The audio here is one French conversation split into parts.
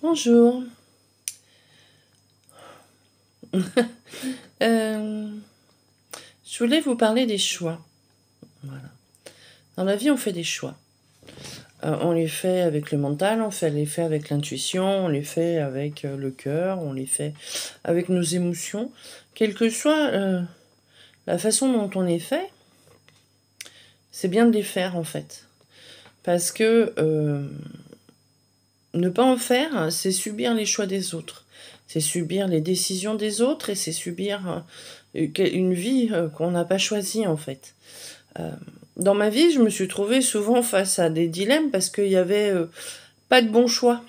Bonjour. Euh, je voulais vous parler des choix. Voilà. Dans la vie, on fait des choix. On les fait avec le mental, les fait avec l'intuition, on les fait avec le cœur, on les fait avec nos émotions. Quelle que soit la façon dont on les fait, c'est bien de les faire en fait. Parce que ne pas en faire, c'est subir les choix des autres. C'est subir les décisions des autres et c'est subir une vie qu'on n'a pas choisie en fait. Dans ma vie, je me suis trouvée souvent face à des dilemmes parce qu'il y avait pas de bon choix.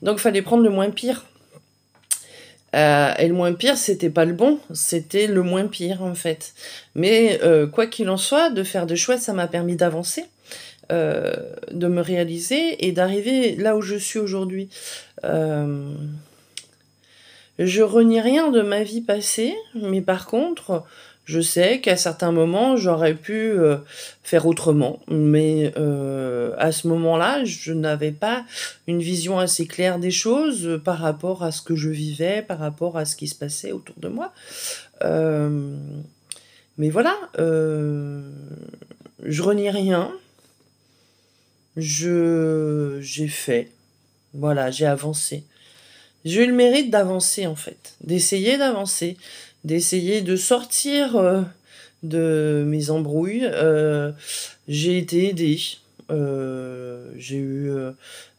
Donc, il fallait prendre le moins pire. Et le moins pire, c'était pas le bon, c'était le moins pire en fait. Mais quoi qu'il en soit, de faire des choix, ça m'a permis d'avancer, de me réaliser et d'arriver là où je suis aujourd'hui. Euh, je renie rien de ma vie passée, mais par contre, je sais qu'à certains moments, j'aurais pu faire autrement. Mais à ce moment-là, je n'avais pas une vision assez claire des choses par rapport à ce que je vivais, par rapport à ce qui se passait autour de moi. Euh, mais voilà, je renie rien. J'ai fait. Voilà, j'ai avancé. J'ai eu le mérite d'avancer en fait, d'essayer d'avancer, d'essayer de sortir de mes embrouilles. J'ai été aidée. J'ai eu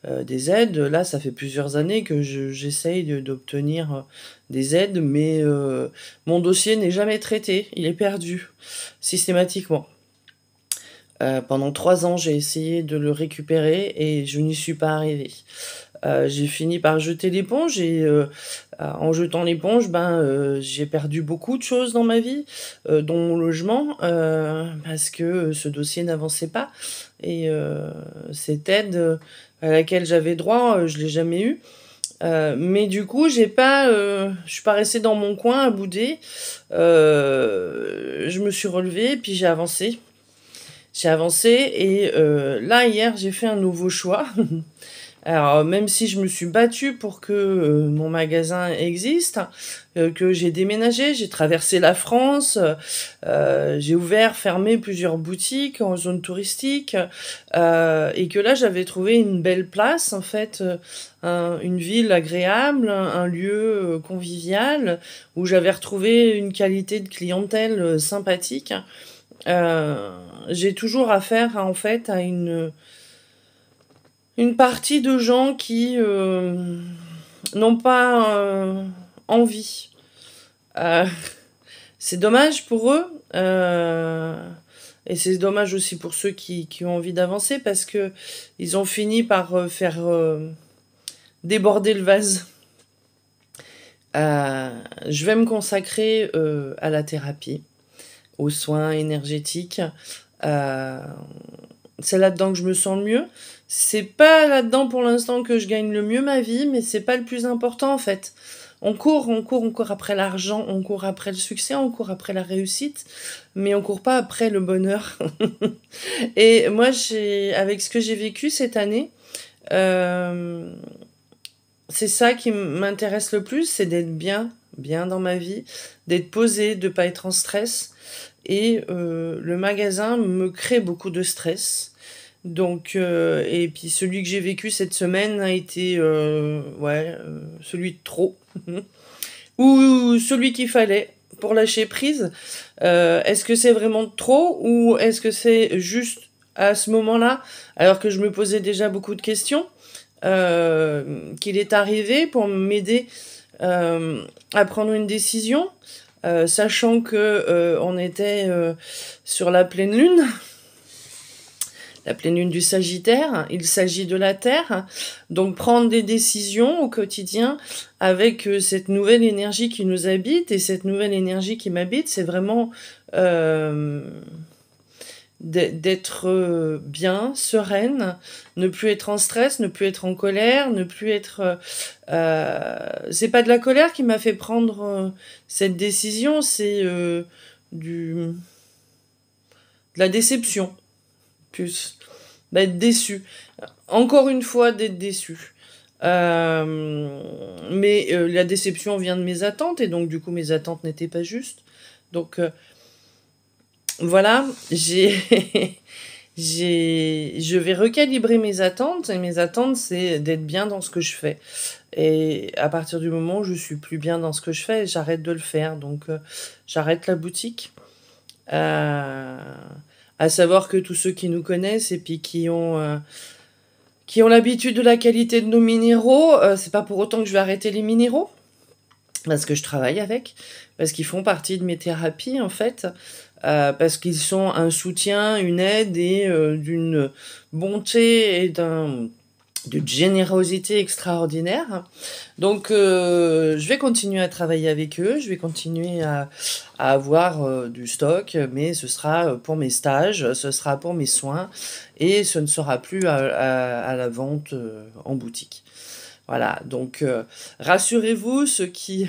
des aides. Là, ça fait plusieurs années que j'essaye d'obtenir des aides, mais mon dossier n'est jamais traité. Il est perdu systématiquement. Pendant 3 ans, j'ai essayé de le récupérer et je n'y suis pas arrivée. J'ai fini par jeter l'éponge et en jetant l'éponge, j'ai perdu beaucoup de choses dans ma vie, dont mon logement, parce que ce dossier n'avançait pas. Et cette aide à laquelle j'avais droit, je l'ai jamais eue. Mais du coup, je suis pas restée dans mon coin à bouder. Je me suis relevée et puis j'ai avancé. J'ai avancé et là, hier, j'ai fait un nouveau choix. Alors, même si je me suis battue pour que mon magasin existe, que j'ai déménagé, j'ai traversé la France, j'ai ouvert, fermé plusieurs boutiques en zone touristique, et que là, j'avais trouvé une belle place, en fait, une ville agréable, un lieu convivial, où j'avais retrouvé une qualité de clientèle sympathique. J'ai toujours affaire, en fait, à une partie de gens qui n'ont pas envie. Euh, c'est dommage pour eux. Et c'est dommage aussi pour ceux qui ont envie d'avancer parce que ils ont fini par faire déborder le vase. Je vais me consacrer à la thérapie, aux soins énergétiques. Euh, c'est là-dedans que je me sens le mieux. C'est pas là-dedans pour l'instant que je gagne le mieux ma vie, mais c'est pas le plus important en fait. On court après l'argent, on court après le succès, on court après la réussite, mais on court pas après le bonheur. Et moi, avec ce que j'ai vécu cette année, euh, c'est ça qui m'intéresse le plus, c'est d'être bien dans ma vie, d'être posée, de pas être en stress. Et le magasin me crée beaucoup de stress. Donc, et puis celui que j'ai vécu cette semaine a été, celui de trop. Ou celui qu'il fallait pour lâcher prise. Est-ce que c'est vraiment de trop ou est-ce que c'est juste à ce moment-là, alors que je me posais déjà beaucoup de questions, qu'il est arrivé pour m'aider à prendre une décision, sachant que on était sur la pleine lune du Sagittaire, il s'agit de la Terre, donc prendre des décisions au quotidien avec cette nouvelle énergie qui nous habite, et cette nouvelle énergie qui m'habite, c'est vraiment d'être bien, sereine, ne plus être en stress, ne plus être en colère, ne plus être... c'est pas de la colère qui m'a fait prendre cette décision, c'est de la déception, plus. D'être déçu. Encore une fois, d'être déçu. Mais la déception vient de mes attentes, et donc du coup mes attentes n'étaient pas justes. Donc voilà, je vais recalibrer mes attentes, et mes attentes, c'est d'être bien dans ce que je fais. Et à partir du moment où je suis plus bien dans ce que je fais, j'arrête de le faire. Donc j'arrête la boutique. À savoir que tous ceux qui nous connaissent et puis qui ont l'habitude de la qualité de nos minéraux, c'est pas pour autant que je vais arrêter les minéraux, parce que je travaille avec, parce qu'ils font partie de mes thérapies en fait, parce qu'ils sont un soutien, une aide, et d'une bonté et d'une générosité extraordinaire. Donc je vais continuer à travailler avec eux, je vais continuer à avoir du stock, mais ce sera pour mes stages, ce sera pour mes soins, et ce ne sera plus à la vente en boutique. Voilà, donc rassurez-vous, ceux qui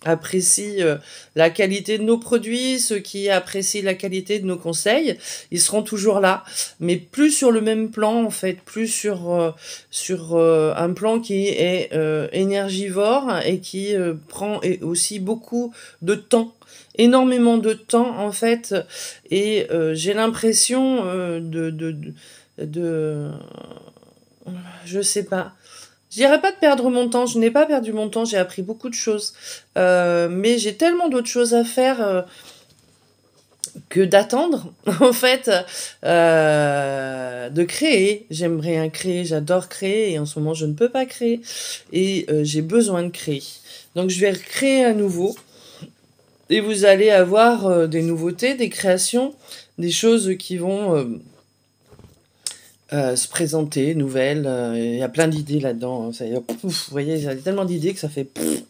apprécient la qualité de nos produits, ceux qui apprécient la qualité de nos conseils, ils seront toujours là, mais plus sur le même plan en fait, plus sur un plan qui est énergivore, et qui prend aussi beaucoup de temps, énormément de temps en fait, et j'ai l'impression de je sais pas. Je dirais pas de perdre mon temps, je n'ai pas perdu mon temps, j'ai appris beaucoup de choses. Mais j'ai tellement d'autres choses à faire que d'attendre, en fait, de créer. J'aime bien créer, j'adore créer, et en ce moment je ne peux pas créer. Et j'ai besoin de créer. Donc je vais recréer à nouveau. Et vous allez avoir des nouveautés, des créations, des choses qui vont se présenter, nouvelles. Il y a plein d'idées là-dedans. Vous voyez, il y a tellement d'idées que ça fait pouf.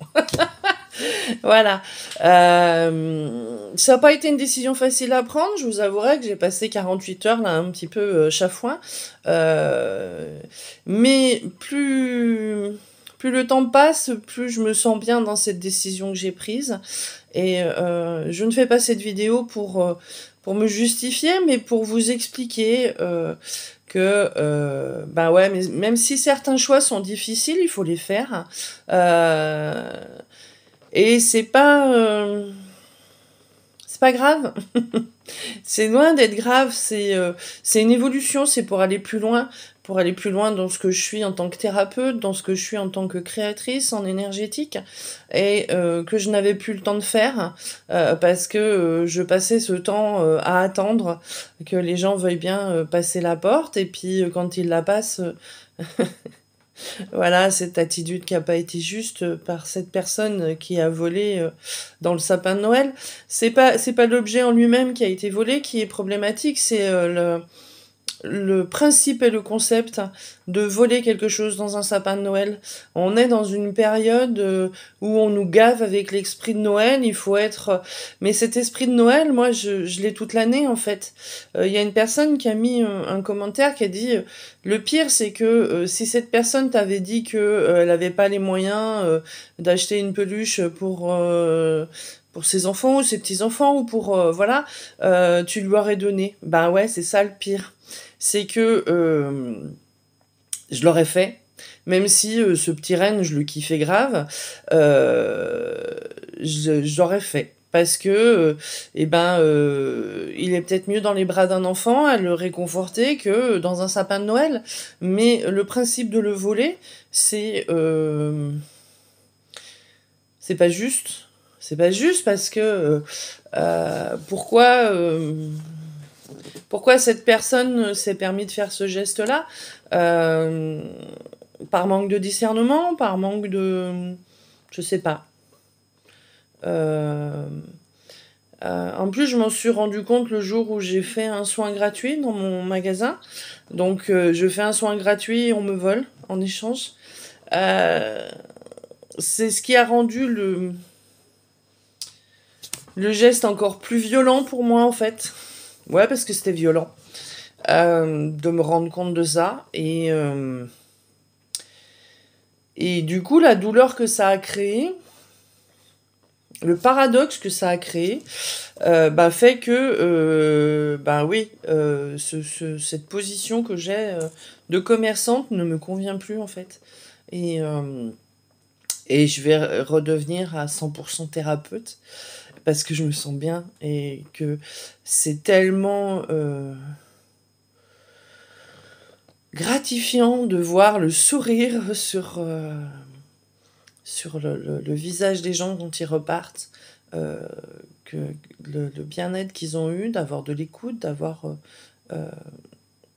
Voilà. Ça n'a pas été une décision facile à prendre. Je vous avouerai que j'ai passé 48 heures là, un petit peu chafouin. Mais plus le temps passe, plus je me sens bien dans cette décision que j'ai prise. Et je ne fais pas cette vidéo pour me justifier, mais pour vous expliquer que ben ouais, mais même si certains choix sont difficiles, il faut les faire. Et c'est pas grave. C'est loin d'être grave, c'est une évolution, c'est pour aller plus loin dans ce que je suis en tant que thérapeute, dans ce que je suis en tant que créatrice en énergétique, et que je n'avais plus le temps de faire, parce que je passais ce temps à attendre que les gens veuillent bien passer la porte, et puis quand ils la passent, voilà, cette attitude qui a pas été juste par cette personne qui a volé dans le sapin de Noël. C'est pas l'objet en lui-même qui a été volé qui est problématique, c'est le principe et le concept de voler quelque chose dans un sapin de Noël. On est dans une période où on nous gave avec l'esprit de Noël, il faut être... Mais cet esprit de Noël, moi, je l'ai toute l'année, en fait. Il y a une personne qui a mis un commentaire qui a dit le pire, c'est que si cette personne t'avait dit que elle avait pas les moyens d'acheter une peluche pour ses enfants ou ses petits-enfants, ou pour... voilà, tu lui aurais donné. Ben ouais, c'est ça le pire. C'est que je l'aurais fait, même si ce petit renne, je le kiffais grave, je l'aurais fait. Parce que, il est peut-être mieux dans les bras d'un enfant à le réconforter que dans un sapin de Noël. Mais le principe de le voler, c'est pas juste. C'est pas juste parce que pourquoi cette personne s'est permis de faire ce geste-là par manque de discernement, par manque de... Je sais pas. En plus, je m'en suis rendu compte le jour où j'ai fait un soin gratuit dans mon magasin. Donc, je fais un soin gratuit et on me vole en échange. C'est ce qui a rendu le geste encore plus violent pour moi, en fait. Ouais, parce que c'était violent de me rendre compte de ça. Et du coup, la douleur que ça a créée, le paradoxe que ça a créé, fait que, cette position que j'ai de commerçante ne me convient plus, en fait. et, euh, et je vais redevenir à 100% thérapeute parce que je me sens bien et que c'est tellement gratifiant de voir le sourire sur le visage des gens quand ils repartent, euh, que le bien-être qu'ils ont eu, d'avoir de l'écoute, d'avoir euh,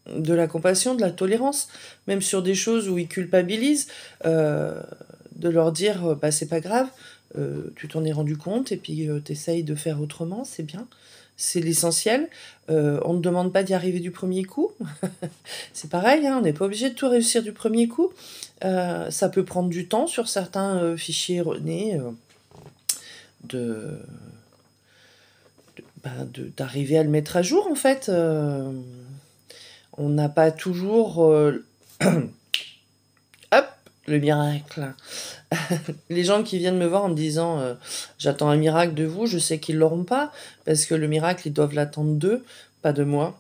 de la compassion, de la tolérance, même sur des choses où ils culpabilisent, euh, de leur dire bah, c'est pas grave, tu t'en es rendu compte et puis t'essayes de faire autrement, c'est bien. C'est l'essentiel. On ne demande pas d'y arriver du premier coup. C'est pareil, hein, on n'est pas obligé de tout réussir du premier coup. Ça peut prendre du temps sur certains fichiers erronés de, d'arriver à le mettre à jour en fait. On n'a pas toujours hop, le miracle. Les gens qui viennent me voir en me disant j'attends un miracle de vous, je sais qu'ils l'auront pas parce que le miracle ils doivent l'attendre d'eux, pas de moi.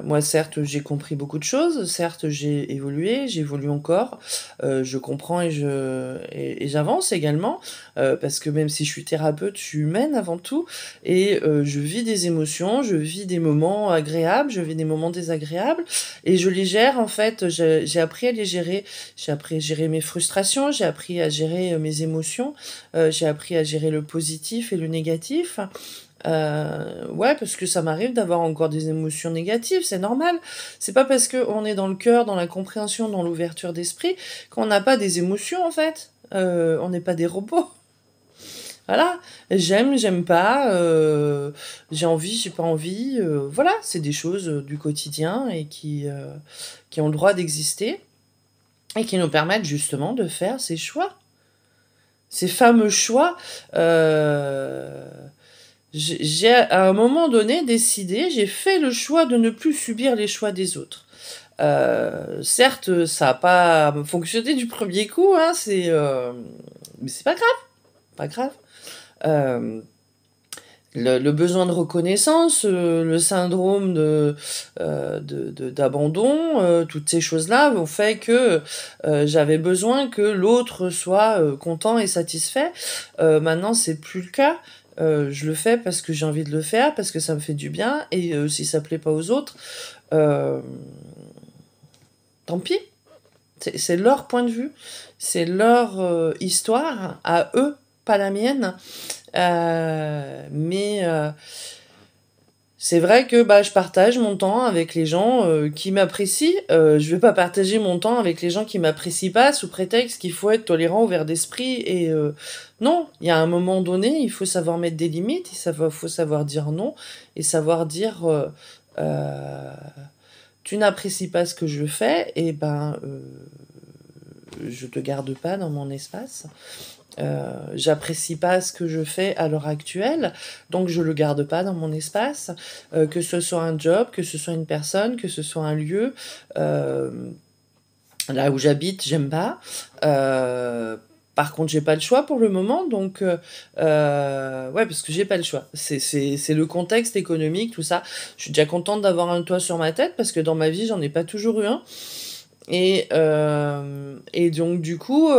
Moi, certes, j'ai compris beaucoup de choses, certes, j'ai évolué, j'évolue encore, je comprends et j'avance également, parce que même si je suis thérapeute, je suis humaine avant tout, et je vis des émotions, je vis des moments agréables, je vis des moments désagréables, et je les gère, en fait, j'ai appris à les gérer, j'ai appris à gérer mes frustrations, j'ai appris à gérer mes émotions, j'ai appris à gérer le positif et le négatif. Ouais, parce que ça m'arrive d'avoir encore des émotions négatives, c'est normal. C'est pas parce qu'on est dans le cœur, dans la compréhension, dans l'ouverture d'esprit, qu'on n'a pas des émotions, en fait. On n'est pas des robots. Voilà. J'aime pas, j'ai envie, j'ai pas envie. Voilà, c'est des choses du quotidien et qui ont le droit d'exister et qui nous permettent justement de faire ces choix. Ces fameux choix. J'ai à un moment donné décidé, j'ai fait le choix de ne plus subir les choix des autres. Certes, ça n'a pas fonctionné du premier coup, hein, mais c'est pas grave, pas grave. Euh, le besoin de reconnaissance, le syndrome d'abandon, toutes ces choses-là ont fait que j'avais besoin que l'autre soit content et satisfait. Maintenant, c'est plus le cas. Je le fais parce que j'ai envie de le faire, parce que ça me fait du bien, et si ça plaît pas aux autres, euh, tant pis. C'est leur point de vue, c'est leur histoire à eux, pas la mienne. Mais c'est vrai que bah, je partage mon temps avec les gens qui m'apprécient. Je vais pas partager mon temps avec les gens qui m'apprécient pas sous prétexte qu'il faut être tolérant, ouvert d'esprit. Et non, il y a un moment donné, il faut savoir mettre des limites, faut savoir dire non et savoir dire tu n'apprécies pas ce que je fais, et ben je te garde pas dans mon espace. J'apprécie pas ce que je fais à l'heure actuelle, donc je le garde pas dans mon espace, que ce soit un job, que ce soit une personne, que ce soit un lieu. Là où j'habite, j'aime pas. Par contre, j'ai pas le choix pour le moment, donc ouais, parce que j'ai pas le choix. C'est le contexte économique, tout ça. Je suis déjà contente d'avoir un toit sur ma tête parce que dans ma vie, j'en ai pas toujours eu un. Et donc du coup,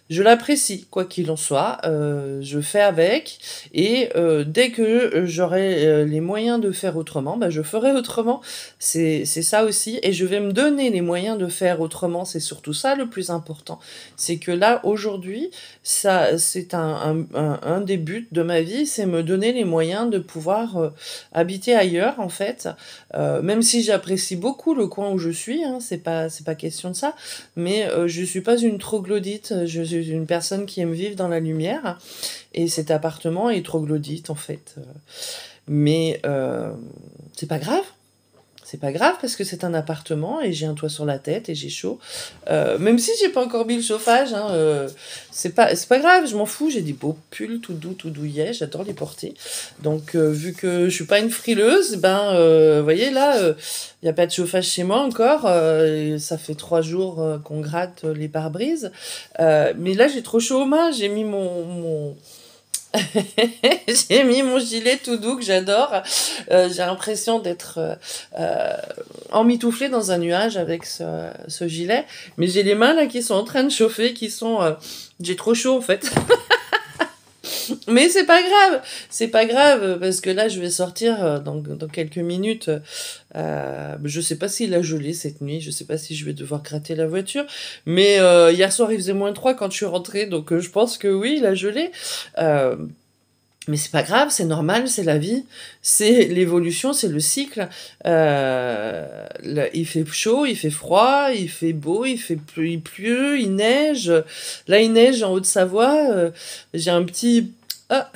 je l'apprécie, quoi qu'il en soit. Je fais avec. Et dès que j'aurai les moyens de faire autrement, bah, je ferai autrement. C'est ça aussi. Et je vais me donner les moyens de faire autrement. C'est surtout ça le plus important. C'est que là, aujourd'hui, ça, c'est un des buts de ma vie, c'est me donner les moyens de pouvoir habiter ailleurs, en fait. Même si j'apprécie beaucoup le coin où je suis, hein, c'est pas question de ça, mais je suis pas une troglodyte, je suis une personne qui aime vivre dans la lumière, et cet appartement est troglodyte en fait. Mais c'est pas grave. C'est pas grave parce que c'est un appartement et j'ai un toit sur la tête et j'ai chaud. Même si j'ai pas encore mis le chauffage, hein, c'est pas grave, je m'en fous. J'ai des beaux pulls tout doux, tout douillets, j'adore les porter. Donc vu que je suis pas une frileuse, ben vous voyez là, il y a pas de chauffage chez moi encore. Ça fait 3 jours qu'on gratte les pare-brises. Mais là j'ai trop chaud aux mains, j'ai mis J'ai mis mon gilet tout doux que j'adore. J'ai l'impression d'être emmitouflée dans un nuage avec ce gilet. Mais j'ai les mains là qui sont en train de chauffer, qui sont... j'ai trop chaud en fait. Mais c'est pas grave, parce que là je vais sortir dans quelques minutes. Je sais pas s'il a gelé cette nuit, je sais pas si je vais devoir gratter la voiture, mais hier soir il faisait -3 quand je suis rentrée, donc je pense que oui, il a gelé. Euh, mais c'est pas grave, c'est normal, c'est la vie, c'est l'évolution, c'est le cycle. Il fait chaud, il fait froid, il fait beau, il pleut, il neige. Là, il neige en Haute-Savoie. J'ai un petit... Ah,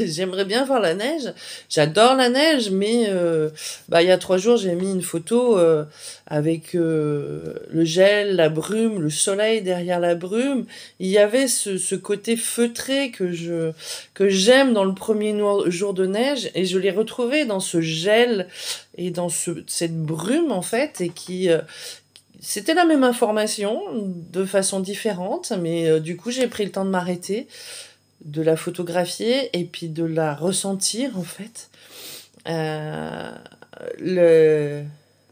j'aimerais bien voir la neige. J'adore la neige, mais il y a 3 jours, j'ai mis une photo avec le gel, la brume, le soleil derrière la brume. Il y avait ce côté feutré que j'aime dans le premier jour de neige, et je l'ai retrouvé dans ce gel et dans cette brume en fait, et qui c'était la même information de façon différente, mais du coup j'ai pris le temps de m'arrêter, de la photographier et puis de la ressentir en fait. Euh, le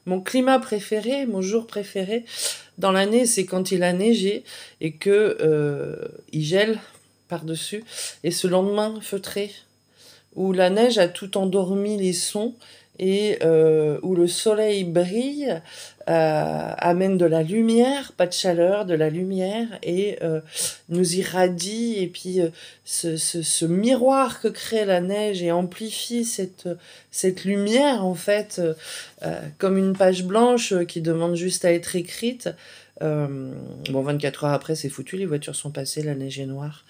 Mon climat préféré, mon jour préféré dans l'année, c'est quand il a neigé et que il gèle par-dessus, et ce lendemain feutré où la neige a tout endormi les sons, et où le soleil brille, amène de la lumière, pas de chaleur, de la lumière, et nous irradie, et puis ce miroir que crée la neige et amplifie cette lumière, en fait, comme une page blanche qui demande juste à être écrite. Bon, 24 heures après, c'est foutu, les voitures sont passées, la neige est noire.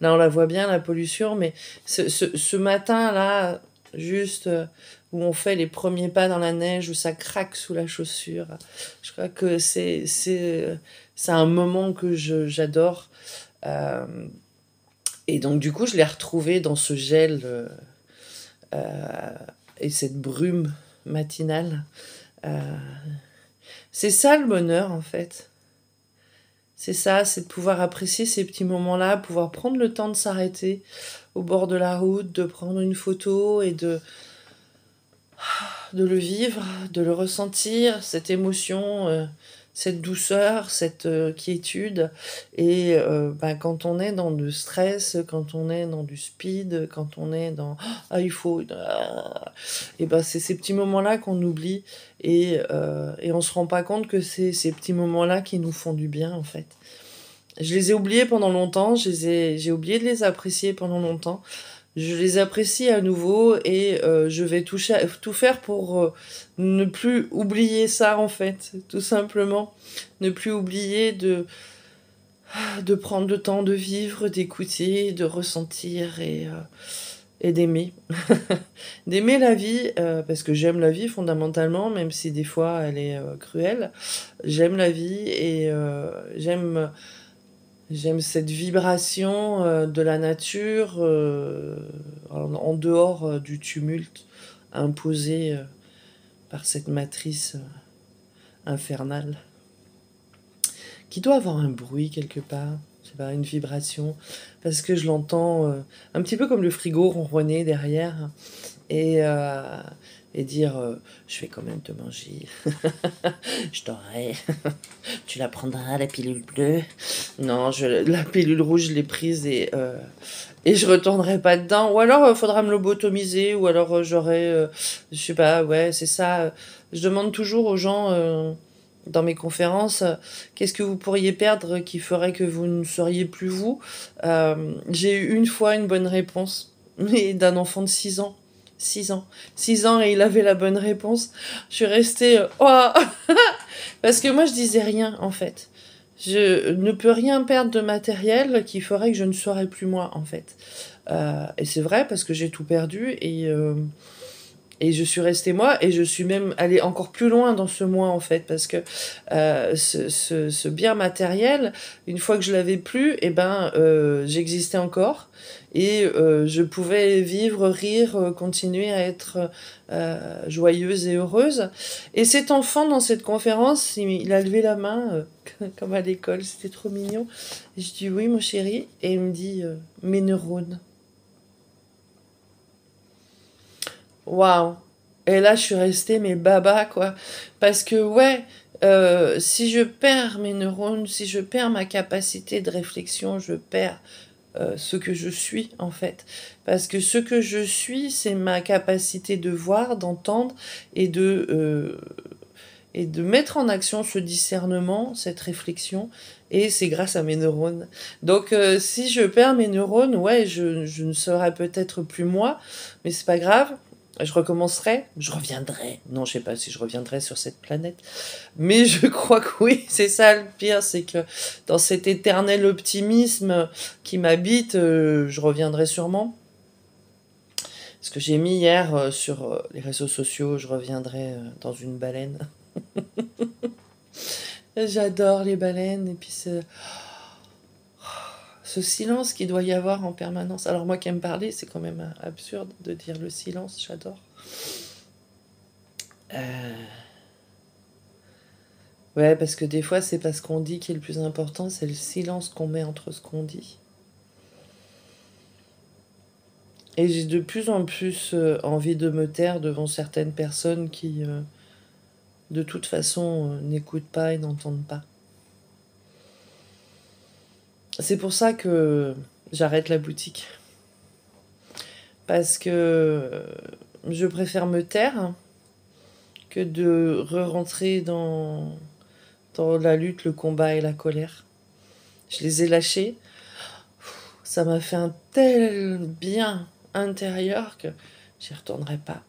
Là, on la voit bien, la pollution, mais ce matin-là, juste où on fait les premiers pas dans la neige, où ça craque sous la chaussure, je crois que c'est un moment que j'adore. Euh, et donc, du coup, je l'ai retrouvé dans ce gel et cette brume matinale. Euh, c'est ça le bonheur, en fait. C'est ça, c'est de pouvoir apprécier ces petits moments-là, pouvoir prendre le temps de s'arrêter au bord de la route, de prendre une photo et de le vivre, de le ressentir, cette émotion, cette douceur, cette quiétude. Et quand on est dans du stress, quand on est dans du speed, quand on est dans ah, il faut, et c'est ces petits moments-là qu'on oublie, et on se rend pas compte que c'est ces petits moments-là qui nous font du bien en fait. Je les ai oubliés pendant longtemps, j'ai oublié de les apprécier pendant longtemps. Je les apprécie à nouveau, et je vais tout faire pour ne plus oublier ça en fait, tout simplement. Ne plus oublier de prendre le temps de vivre, d'écouter, de ressentir, et d'aimer. D'aimer la vie, parce que j'aime la vie fondamentalement, même si des fois elle est cruelle. J'aime la vie, et j'aime cette vibration de la nature, en dehors du tumulte imposé par cette matrice infernale, qui doit avoir un bruit quelque part, je sais pas, une vibration, parce que je l'entends un petit peu comme le frigo ronronner derrière, et, euh, et dire je vais quand même te manger, je t'aurai, tu la prendras la pilule bleue. Non, la pilule rouge, je l'ai prise, et je retournerai pas dedans. Ou alors, faudra me lobotomiser, ou alors j'aurai, je sais pas, ouais, c'est ça. Je demande toujours aux gens dans mes conférences, qu'est-ce que vous pourriez perdre qui ferait que vous ne seriez plus vous. J'ai eu une fois une bonne réponse, mais d'un enfant de 6 ans. 6 ans. 6 ans, et il avait la bonne réponse. Je suis restée... oh parce que moi, je disais rien, en fait. Je ne peux rien perdre de matériel qui ferait que je ne serais plus moi, en fait. Et c'est vrai, parce que j'ai tout perdu, Et je suis restée moi, et je suis même allée encore plus loin dans ce moi, en fait, parce que ce bien matériel, une fois que je l'avais plus, eh ben, j'existais encore, et je pouvais vivre, rire, continuer à être joyeuse et heureuse. Et cet enfant, dans cette conférence, il a levé la main, comme à l'école, c'était trop mignon. Et je dis oui, mon chéri, et il me dit mes neurones. Waouh! Et là, je suis restée, mais baba, quoi. Parce que, ouais, si je perds mes neurones, si je perds ma capacité de réflexion, je perds ce que je suis, en fait. Parce que ce que je suis, c'est ma capacité de voir, d'entendre et de mettre en action ce discernement, cette réflexion, et c'est grâce à mes neurones. Donc si je perds mes neurones, ouais, je ne serai peut-être plus moi, mais c'est pas grave, je recommencerai, je reviendrai. Non, je sais pas si je reviendrai sur cette planète, mais je crois que oui, c'est ça le pire, c'est que dans cet éternel optimisme qui m'habite, je reviendrai sûrement. Ce que j'ai mis hier sur les réseaux sociaux, je reviendrai dans une baleine. J'adore les baleines, et puis ce silence qu'il doit y avoir en permanence. Alors moi qui aime parler, c'est quand même absurde de dire le silence, j'adore. Ouais, parce que des fois, c'est pas ce qu'on dit qui est le plus important, c'est le silence qu'on met entre ce qu'on dit. Et j'ai de plus en plus envie de me taire devant certaines personnes qui, de toute façon, n'écoutent pas et n'entendent pas. C'est pour ça que j'arrête la boutique. Parce que je préfère me taire que de re-rentrer dans la lutte, le combat et la colère. Je les ai lâchés. Ça m'a fait un tel bien intérieur que j'y retournerai pas.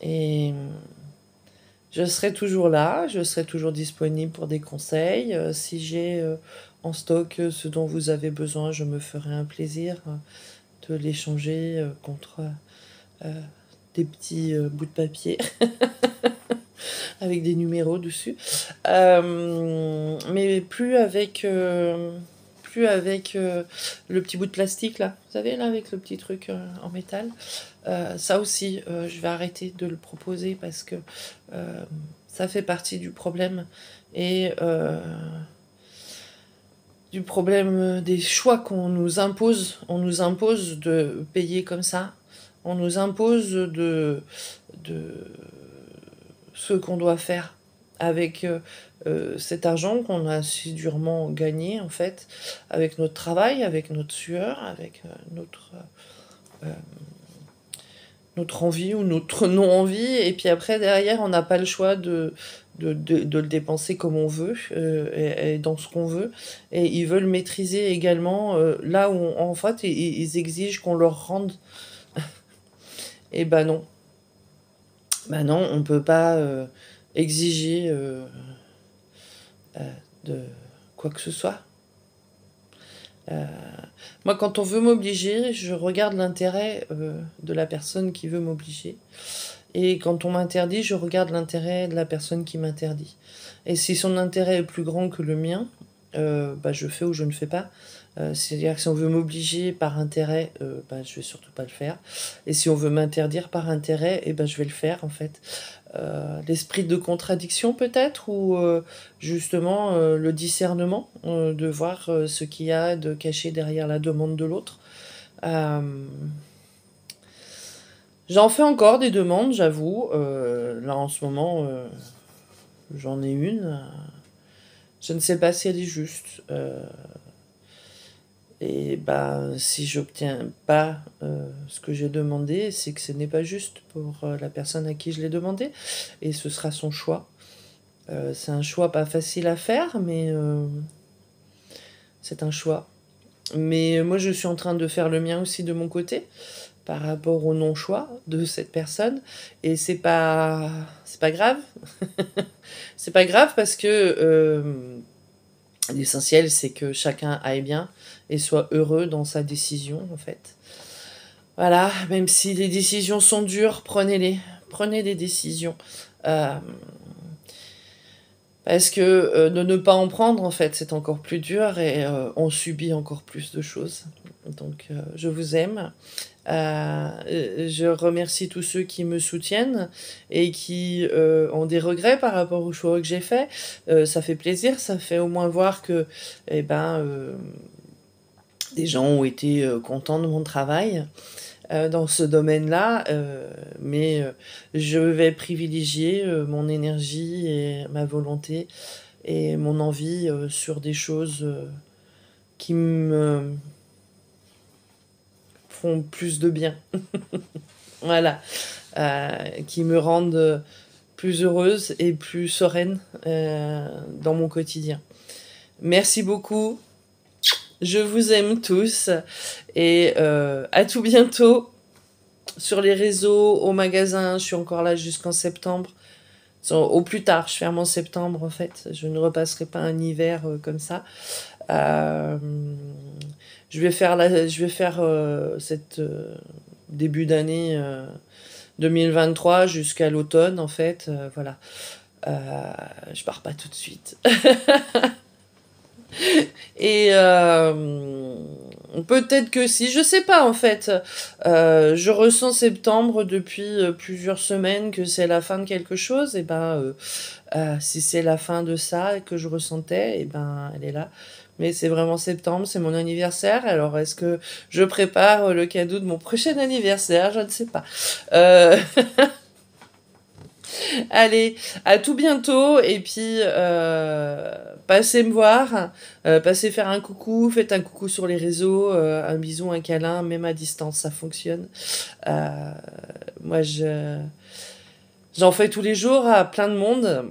Et je serai toujours là, je serai toujours disponible pour des conseils. Si j'ai en stock ce dont vous avez besoin, je me ferai un plaisir de l'échanger contre des petits bouts de papier avec des numéros dessus. Mais plus avec le petit bout de plastique là, vous savez, là, avec le petit truc en métal. Ça aussi, je vais arrêter de le proposer parce que ça fait partie du problème, et du problème des choix qu'on nous impose. On nous impose de payer comme ça. On nous impose de ce qu'on doit faire avec cet argent qu'on a si durement gagné, en fait, avec notre travail, avec notre sueur, avec notre envie ou notre non-envie. Et puis après, derrière, on n'a pas le choix de le dépenser comme on veut, et dans ce qu'on veut. Et ils veulent maîtriser également là où, en fait, ils exigent qu'on leur rende. Et ben non. Ben non, on peut pas exiger de quoi que ce soit. Euh, Moi, quand on veut m'obliger, je regarde l'intérêt de la personne qui veut m'obliger. Et quand on m'interdit, je regarde l'intérêt de la personne qui m'interdit. Et si son intérêt est plus grand que le mien, bah, je fais ou je ne fais pas. C'est-à-dire que si on veut m'obliger par intérêt, bah, je vais surtout pas le faire. Et si on veut m'interdire par intérêt, eh ben, je vais le faire, en fait. L'esprit de contradiction peut-être, ou justement le discernement, de voir ce qu'il y a de caché derrière la demande de l'autre. Euh, J'en fais encore des demandes, j'avoue. Là en ce moment, j'en ai une. Je ne sais pas si elle est juste. Et bah, si j'obtiens pas ce que j'ai demandé, c'est que ce n'est pas juste pour la personne à qui je l'ai demandé. Et ce sera son choix. C'est un choix pas facile à faire, mais c'est un choix. Mais moi, je suis en train de faire le mien aussi de mon côté, par rapport au non-choix de cette personne. Et c'est pas grave. C'est pas grave parce que l'essentiel, c'est que chacun aille bien et soit heureux dans sa décision, en fait. Voilà, même si les décisions sont dures, prenez-les. Prenez des décisions. Euh, Parce que de ne pas en prendre, en fait, c'est encore plus dur et on subit encore plus de choses. Donc, je vous aime. Je remercie tous ceux qui me soutiennent et qui ont des regrets par rapport au choix que j'ai fait. Ça fait plaisir, ça fait au moins voir que eh ben, des gens ont été contents de mon travail dans ce domaine-là, mais je vais privilégier mon énergie et ma volonté et mon envie sur des choses qui me font plus de bien. Voilà. Qui me rendent plus heureuse et plus sereine dans mon quotidien. Merci beaucoup. Je vous aime tous et à tout bientôt sur les réseaux, au magasin. Je suis encore là jusqu'en septembre. Au plus tard, je ferme en septembre en fait. Je ne repasserai pas un hiver comme ça. Euh, je vais faire cette début d'année 2023 jusqu'à l'automne en fait. Voilà. Je pars pas tout de suite. Et peut-être que si, je sais pas en fait. Je ressens septembre depuis plusieurs semaines que c'est la fin de quelque chose. Et ben, si c'est la fin de ça que je ressentais, et ben, elle est là. Mais c'est vraiment septembre, c'est mon anniversaire. Alors, est-ce que je prépare le cadeau de mon prochain anniversaire? Je ne sais pas. Euh, Allez, à tout bientôt et puis passez me voir, passez faire un coucou, faites un coucou sur les réseaux, un bisou, un câlin, même à distance, ça fonctionne. Euh, moi, j'en fais tous les jours à plein de monde,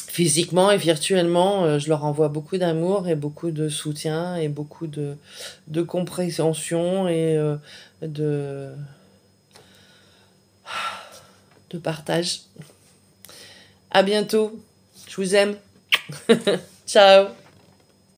physiquement et virtuellement. Je leur envoie beaucoup d'amour et beaucoup de soutien et beaucoup de compréhension et de, de partage. À bientôt, je vous aime. Ciao.